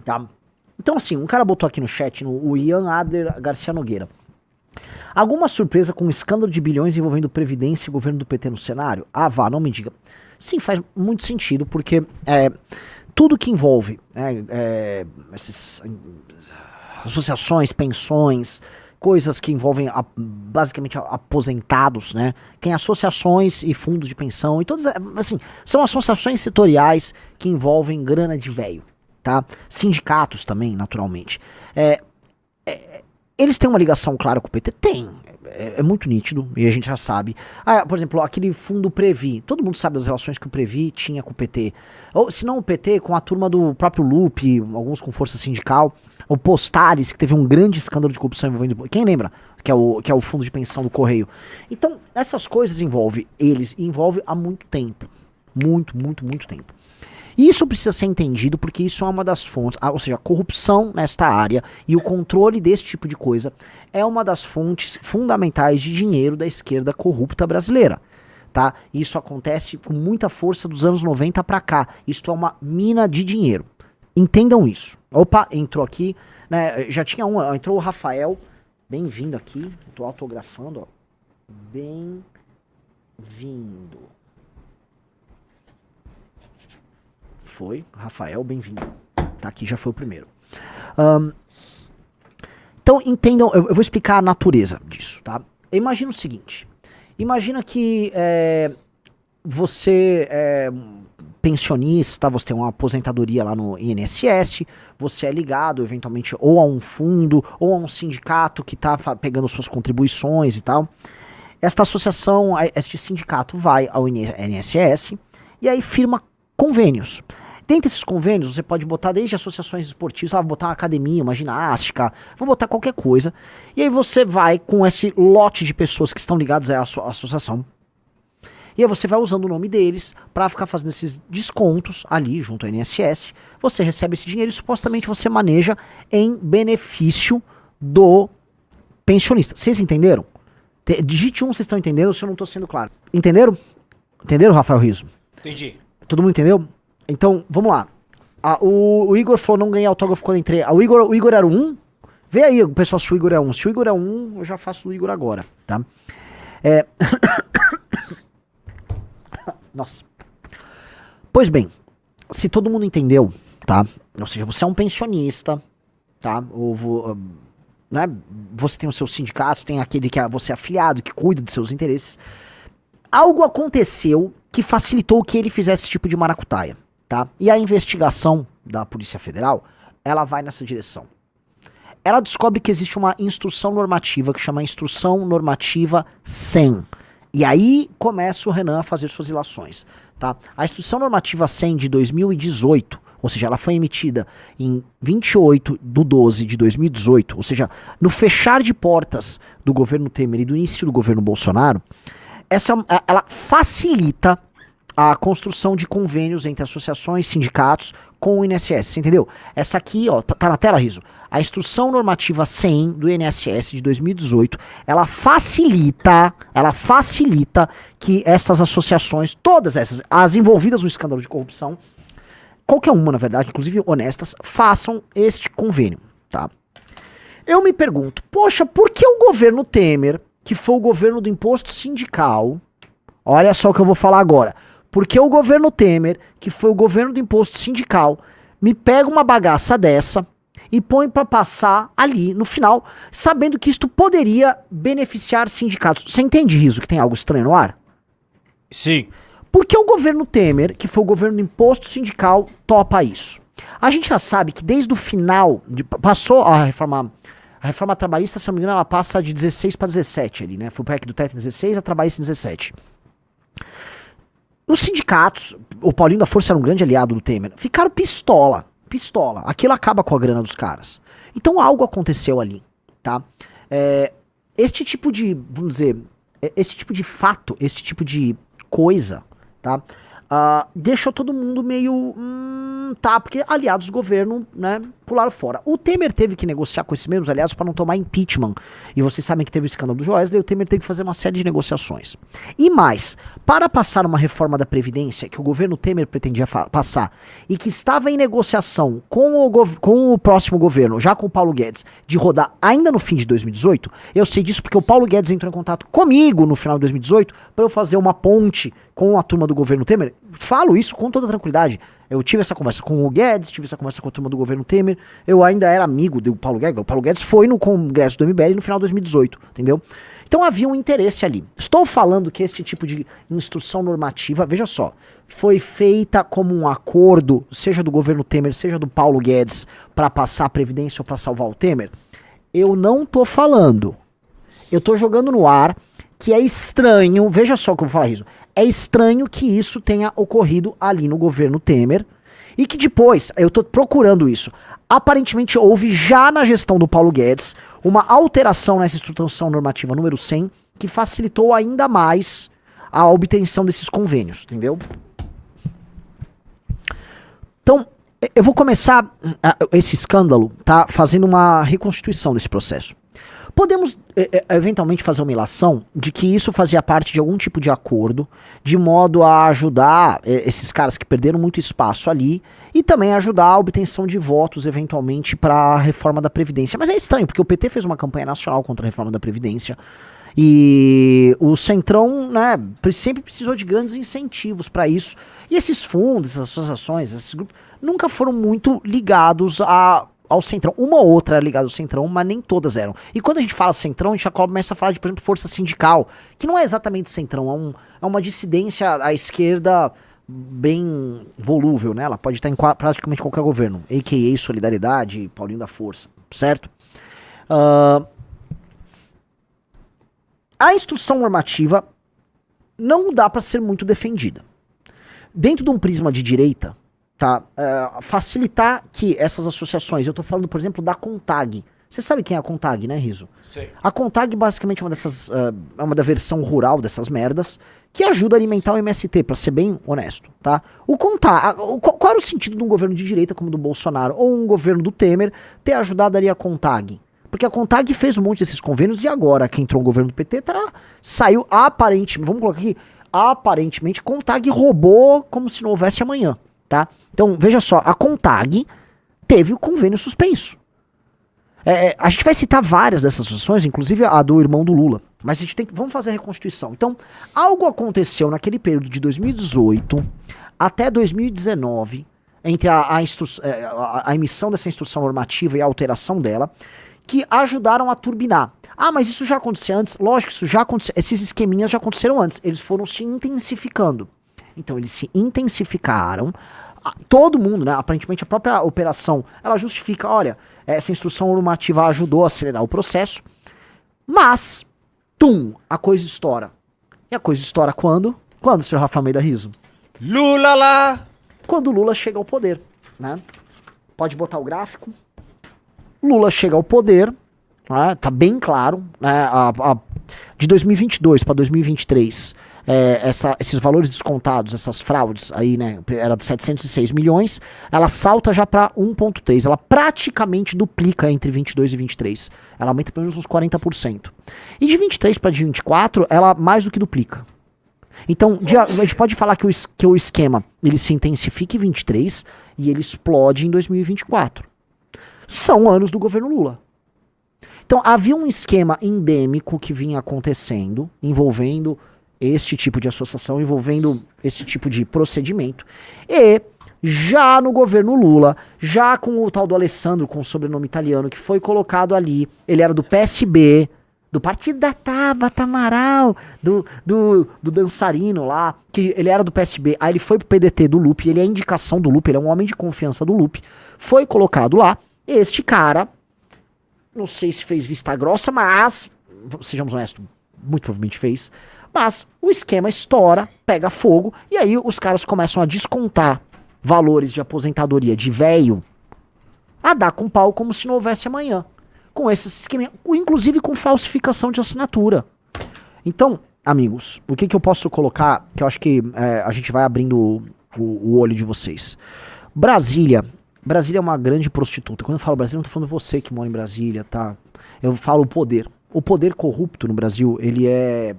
tá? Então assim, um cara botou aqui no chat, o Ian Adler Garcia Nogueira. Alguma surpresa com um escândalo de bilhões envolvendo Previdência e governo do PT no cenário? Ah, vá, não me diga. Sim, faz muito sentido, porque tudo que envolve essas associações, pensões, coisas que envolvem basicamente aposentados, né? Tem associações e fundos de pensão e todas, assim, são associações setoriais que envolvem grana de velho, tá? Sindicatos também, naturalmente. Eles têm uma ligação clara com o PT? Tem. É muito nítido, e a gente já sabe. Por exemplo, aquele fundo Previ. Todo mundo sabe as relações que o Previ tinha com o PT. Ou, se não o PT, com a turma do próprio Lupe, alguns com força sindical. O Postares, que teve um grande escândalo de corrupção envolvendo... Quem lembra? Que é o fundo de pensão do Correio. Então, essas coisas envolvem eles, e envolve há muito tempo. Muito, muito, muito tempo. E isso precisa ser entendido porque isso é uma das fontes, ou seja, a corrupção nesta área e o controle desse tipo de coisa é uma das fontes fundamentais de dinheiro da esquerda corrupta brasileira, tá? Isso acontece com muita força dos anos 90 pra cá. Isto é uma mina de dinheiro. Entendam isso. Opa, entrou aqui, né? Já tinha entrou o Rafael, bem-vindo aqui, tô autografando, ó. Bem-vindo. Foi, Rafael, bem-vindo. Tá aqui, já foi o primeiro. Então, entendam, eu vou explicar a natureza disso, tá? Imagina o seguinte, imagina que você é pensionista, você tem uma aposentadoria lá no INSS, você é ligado, eventualmente, ou a um fundo, ou a um sindicato que tá pegando suas contribuições e tal. Esta associação, este sindicato vai ao INSS e aí firma convênios. Dentre esses convênios, você pode botar desde associações esportivas, vou botar uma academia, uma ginástica, vou botar qualquer coisa. E aí você vai com esse lote de pessoas que estão ligadas à associação. E aí você vai usando o nome deles para ficar fazendo esses descontos ali junto ao INSS. Você recebe esse dinheiro e supostamente você maneja em benefício do pensionista. Vocês entenderam? Digite um, vocês estão entendendo, se eu não estou sendo claro. Entenderam? Entenderam, Rafael Rizzo? Entendi. Todo mundo entendeu? Então, vamos lá. O Igor falou não ganhei autógrafo quando entrei. O Igor era o 1? Vê aí, pessoal, se o Igor é 1. Se o Igor é 1, eu já faço o Igor agora, tá? Nossa. Pois bem, se todo mundo entendeu, tá? Ou seja, você é um pensionista, tá? Né? Você tem os seus sindicatos, tem aquele que você é afiliado, que cuida de seus interesses. Algo aconteceu que facilitou que ele fizesse esse tipo de maracutaia, tá? E a investigação da Polícia Federal, ela vai nessa direção. Ela descobre que existe uma instrução normativa que chama Instrução Normativa 100. E aí começa o Renan a fazer suas ilações, tá? A Instrução Normativa 100 de 2018, ou seja, ela foi emitida em 28/12/2018, ou seja, no fechar de portas do governo Temer e do início do governo Bolsonaro, ela facilita a construção de convênios entre associações, sindicatos com o INSS, você entendeu? Essa aqui, ó, tá na tela, Riso. A Instrução Normativa 100 do INSS de 2018, ela facilita que essas associações, todas essas, as envolvidas no escândalo de corrupção, qualquer uma, na verdade, inclusive honestas, façam este convênio, tá? Eu me pergunto, poxa, por que o governo Temer, que foi o governo do imposto sindical, olha só o que eu vou falar agora, porque o governo Temer, que foi o governo do imposto sindical, me pega uma bagaça dessa e põe pra passar ali no final, sabendo que isto poderia beneficiar sindicatos. Você entende, Riso, que tem algo estranho no ar? Sim. Por que o governo Temer, que foi o governo do imposto sindical, topa isso? A gente já sabe que desde o final, passou a reforma trabalhista, se não me engano, ela passa de 16 para 17 ali, né? Foi o PEC do teto em 16, a trabalhista em 17. Os sindicatos, o Paulinho da Força era um grande aliado do Temer, ficaram pistola. Aquilo acaba com a grana dos caras. Então algo aconteceu ali, tá? Este tipo de, vamos dizer, este tipo de fato, este tipo de coisa, tá? Deixou todo mundo meio, tá, porque aliados do governo, né, pularam fora. O Temer teve que negociar com esses mesmos aliados para não tomar impeachment. E vocês sabem que teve o escândalo do Joesley, o Temer teve que fazer uma série de negociações. E mais, para passar uma reforma da Previdência, que o governo Temer pretendia passar, e que estava em negociação com o próximo governo, já com o Paulo Guedes, de rodar ainda no fim de 2018, eu sei disso porque o Paulo Guedes entrou em contato comigo no final de 2018 para eu fazer uma ponte com a turma do governo Temer. Falo isso com toda tranquilidade. Eu tive essa conversa com o Guedes, tive essa conversa com a turma do governo Temer. Eu ainda era amigo do Paulo Guedes. O Paulo Guedes foi no congresso do MBL no final de 2018, entendeu? Então havia um interesse ali. Estou falando que este tipo de instrução normativa, veja só, foi feita como um acordo, seja do governo Temer, seja do Paulo Guedes, para passar a Previdência ou para salvar o Temer. Eu não tô falando. Eu tô jogando no ar que é estranho, veja só o que eu vou falar, Riso. É estranho que isso tenha ocorrido ali no governo Temer e que depois, eu tô procurando isso, aparentemente houve já na gestão do Paulo Guedes uma alteração nessa instrução normativa número 100 que facilitou ainda mais a obtenção desses convênios, entendeu? Então, eu vou começar esse escândalo, tá, fazendo uma reconstituição desse processo. Podemos, eventualmente, fazer uma ilação de que isso fazia parte de algum tipo de acordo, de modo a ajudar esses caras que perderam muito espaço ali, e também ajudar a obtenção de votos, eventualmente, para a reforma da Previdência. Mas é estranho, porque o PT fez uma campanha nacional contra a reforma da Previdência, e o Centrão, né, sempre precisou de grandes incentivos para isso, e esses fundos, essas associações, esses grupos, nunca foram muito ligados ao Centrão. Uma ou outra era ligada ao Centrão, mas nem todas eram. E quando a gente fala Centrão, a gente já começa a falar de, por exemplo, força sindical, que não é exatamente Centrão, é uma dissidência à esquerda bem volúvel, né? Ela pode estar em praticamente qualquer governo, a.k.a. Solidariedade, Paulinho da Força, certo? A instrução normativa não dá para ser muito defendida. Dentro de um prisma de direita, tá, facilitar que essas associações, eu tô falando, por exemplo, da CONTAG. Você sabe quem é a CONTAG, né, Riso? Sim. A CONTAG basicamente é uma dessas, é uma da versão rural dessas merdas, que ajuda a alimentar o MST, pra ser bem honesto, tá? Qual era o sentido de um governo de direita como o do Bolsonaro, ou um governo do Temer, ter ajudado ali a CONTAG? Porque a CONTAG fez um monte desses convênios e agora, que entrou no governo do PT, saiu aparentemente, vamos colocar aqui, aparentemente, CONTAG roubou como se não houvesse amanhã, tá? Então, veja só, a CONTAG teve o convênio suspenso. A gente vai citar várias dessas associações, inclusive a do irmão do Lula, mas a gente vamos fazer a reconstituição. Então, algo aconteceu naquele período de 2018 até 2019, entre a emissão dessa instrução normativa e a alteração dela, que ajudaram a turbinar. Ah, mas isso já acontecia antes? Lógico que isso já aconteceu, esses esqueminhas já aconteceram antes, eles foram se intensificando. Então, eles se intensificaram. Todo mundo, né? Aparentemente a própria operação, ela justifica, olha, essa instrução normativa ajudou a acelerar o processo, mas, a coisa estoura. E a coisa estoura quando? Quando, senhor Rafa Almeida Riso? Lula lá! Quando Lula chega ao poder, né? Pode botar o gráfico. Lula chega ao poder, né? Tá bem claro, né? De 2022 para 2023, esses valores descontados, essas fraudes aí, né, era de 706 milhões, ela salta já para 1,3, ela praticamente duplica entre 22 e 23, ela aumenta pelo menos uns 40%. E de 23 para 24, ela mais do que duplica. Então, a gente pode falar que o esquema, ele se intensifica em 23 e ele explode em 2024. São anos do governo Lula. Então, havia um esquema endêmico que vinha acontecendo, envolvendo este tipo de associação, envolvendo esse tipo de procedimento. E já no governo Lula, já com o tal do Alessandro, com o sobrenome italiano, que foi colocado ali, ele era do PSB, do Partido da Tabata Amaral, do dançarino lá, que ele era do PSB, aí ele foi pro PDT do Lupe, ele é a indicação do Lupe, ele é um homem de confiança do Lupe, foi colocado lá, este cara, não sei se fez vista grossa, mas, sejamos honestos, muito provavelmente fez, mas o esquema estoura, pega fogo, e aí os caras começam a descontar valores de aposentadoria de velho, a dar com pau como se não houvesse amanhã. Com esse esquema, inclusive com falsificação de assinatura. Então, amigos, o que eu posso colocar, que eu acho que a gente vai abrindo o olho de vocês. Brasília Brasília é uma grande prostituta. Quando eu falo Brasília, eu não tô falando você que mora em Brasília, tá? Eu falo o poder. O poder corrupto no Brasil, ele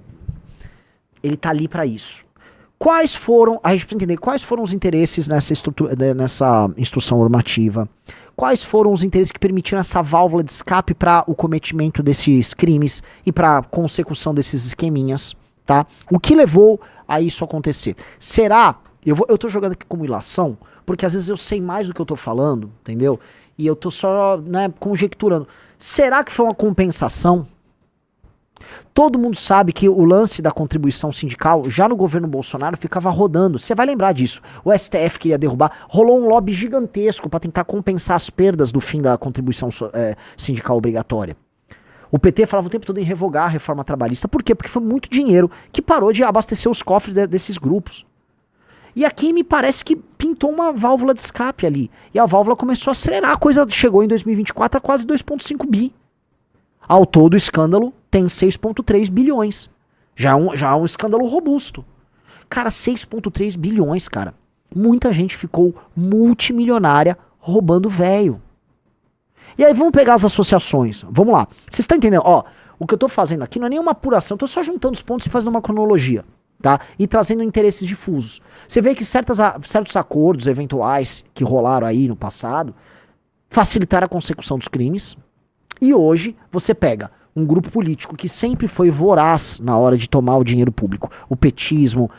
tá ali pra isso. Quais foram, a gente precisa entender quais foram os interesses nessa instrução normativa, quais foram os interesses que permitiram essa válvula de escape para o cometimento desses crimes e para a consecução desses esqueminhas, tá? O que levou a isso acontecer? Será, eu tô jogando aqui como ilação, porque às vezes eu sei mais do que eu tô falando, entendeu? E eu tô só, né, conjecturando. Será que foi uma compensação? Todo mundo sabe que o lance da contribuição sindical, já no governo Bolsonaro, ficava rodando. Você vai lembrar disso. O STF queria derrubar. Rolou um lobby gigantesco para tentar compensar as perdas do fim da contribuição sindical obrigatória. O PT falava o tempo todo em revogar a reforma trabalhista. Por quê? Porque foi muito dinheiro que parou de abastecer os cofres desses grupos. E aqui me parece que pintou uma válvula de escape ali. E a válvula começou a acelerar. A coisa chegou em 2024 a quase 2,5 bi. Ao todo, o escândalo tem 6,3 bilhões. Já é um escândalo robusto. Cara, 6,3 bilhões, cara. Muita gente ficou multimilionária roubando velho. E aí, vamos pegar as associações. Vamos lá. Vocês estão entendendo? Ó, o que eu tô fazendo aqui não é nenhuma apuração. Eu tô só juntando os pontos e fazendo uma cronologia, tá? E trazendo interesses difusos. Você vê que certos acordos eventuais que rolaram aí no passado facilitaram a consecução dos crimes. E hoje você pega um grupo político que sempre foi voraz na hora de tomar o dinheiro público. O petismo,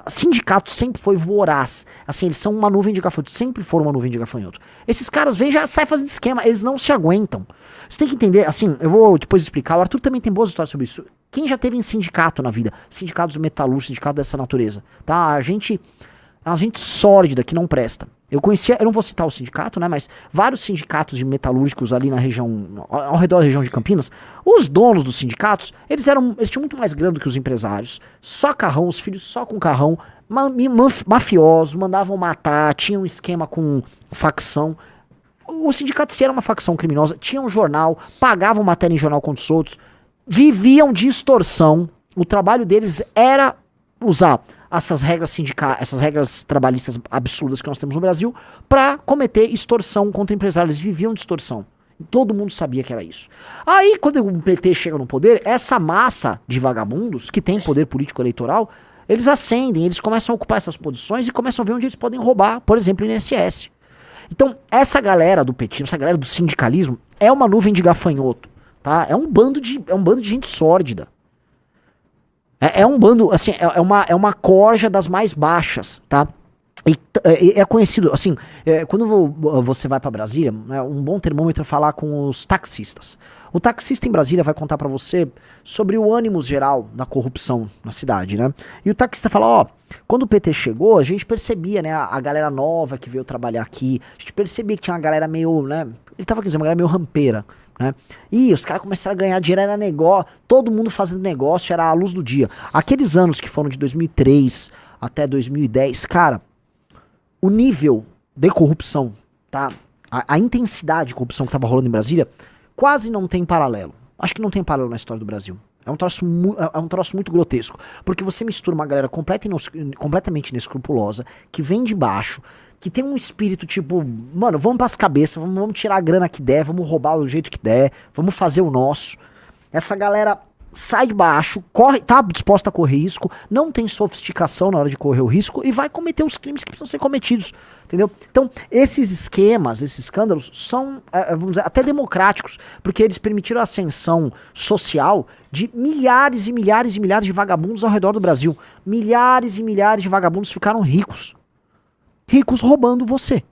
sindicato sempre foi voraz. Assim, eles são uma nuvem de gafanhoto, sempre foram uma nuvem de gafanhoto. Esses caras vêm e já saem fazendo esquema, eles não se aguentam. Você tem que entender, assim, eu vou depois explicar, o Arthur também tem boas histórias sobre isso. Quem já teve em sindicato na vida? Sindicatos metalúrgicos, sindicato dessa natureza, tá? A gente sórdida que não presta. Eu não vou citar o sindicato, né, mas vários sindicatos de metalúrgicos ali na região, ao redor da região de Campinas, os donos dos sindicatos, eles tinham muito mais grana do que os empresários, só carrão, os filhos só com carrão, mafiosos, mandavam matar, tinham um esquema com facção. O sindicato se era uma facção criminosa, tinha um jornal, pagavam matéria em jornal contra os outros, viviam de extorsão, o trabalho deles era usar essas regras sindicais, essas regras trabalhistas absurdas que nós temos no Brasil, para cometer extorsão contra empresários. Eles viviam de extorsão. Todo mundo sabia que era isso. Aí, quando o PT chega no poder, essa massa de vagabundos, que tem poder político eleitoral, eles ascendem, eles começam a ocupar essas posições e começam a ver onde eles podem roubar, por exemplo, o INSS. Então, essa galera do petismo, essa galera do sindicalismo, é uma nuvem de gafanhoto, tá? É um bando de gente sórdida. É um bando, assim, é uma corja das mais baixas, tá? E é conhecido, assim, quando você vai pra Brasília, né, um bom termômetro é falar com os taxistas. O taxista em Brasília vai contar pra você sobre o ânimos geral da corrupção na cidade, né? E o taxista fala, ó, quando o PT chegou, a gente percebia, né, a galera nova que veio trabalhar aqui, a gente percebia que tinha uma galera meio, né, ele tava querendo dizer, uma galera meio rampeira, né? E os caras começaram a ganhar dinheiro, era negócio, todo mundo fazendo negócio, era a luz do dia. Aqueles anos que foram de 2003 até 2010, cara, o nível de corrupção, tá? A intensidade de corrupção que tava rolando em Brasília quase não tem paralelo. Acho que não tem paralelo na história do Brasil. É um troço muito grotesco. Porque você mistura uma galera completamente inescrupulosa, que vem de baixo, que tem um espírito tipo, mano, vamos pras cabeças, vamos tirar a grana que der, vamos roubar do jeito que der, vamos fazer o nosso. Essa galera sai de baixo, tá disposta a correr risco, não tem sofisticação na hora de correr o risco e vai cometer os crimes que precisam ser cometidos, entendeu? Então, esses esquemas, esses escândalos são, vamos dizer, até democráticos, porque eles permitiram a ascensão social de milhares e milhares e milhares de vagabundos ao redor do Brasil. Milhares e milhares de vagabundos ficaram ricos. Ricos roubando você.